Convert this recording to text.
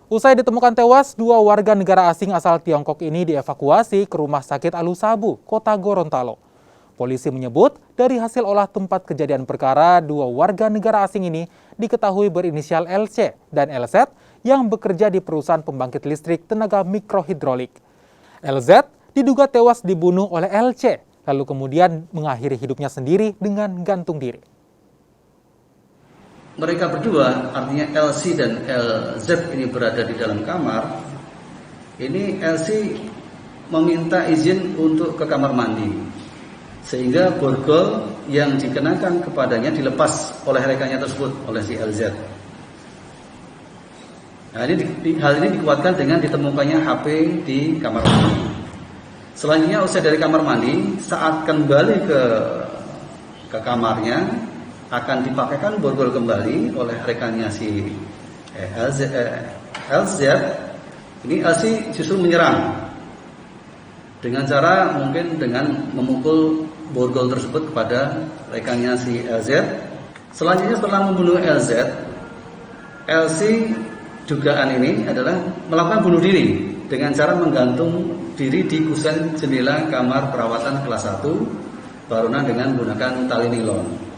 Usai ditemukan tewas, 2 warga negara asing asal Tiongkok ini dievakuasi ke Rumah Sakit Alusabu, Kota Gorontalo. Polisi menyebut dari hasil olah tempat kejadian perkara, 2 warga negara asing ini diketahui berinisial LC dan LZ yang bekerja di perusahaan pembangkit listrik tenaga mikrohidrolik. LZ diduga tewas dibunuh oleh LC, lalu kemudian mengakhiri hidupnya sendiri dengan gantung diri. Mereka berdua, artinya LC dan LZ ini berada di dalam kamar. Ini LC meminta izin untuk ke kamar mandi, sehingga borgol yang dikenakan kepadanya dilepas oleh rekannya tersebut, oleh si LZ. Nah, hal ini dikuatkan dengan ditemukannya HP di kamar mandi. Selanjutnya, usai dari kamar mandi, saat kembali ke kamarnya, akan dipakaikan borgol kembali oleh rekannya si LZ. Ini LC justru menyerang dengan cara mungkin dengan memukul borgol tersebut kepada rekannya si LZ. Selanjutnya setelah membunuh LZ, LC dugaan ini adalah melakukan bunuh diri dengan cara menggantung diri di kusen jendela kamar perawatan kelas 1 bangunan dengan menggunakan tali nilon.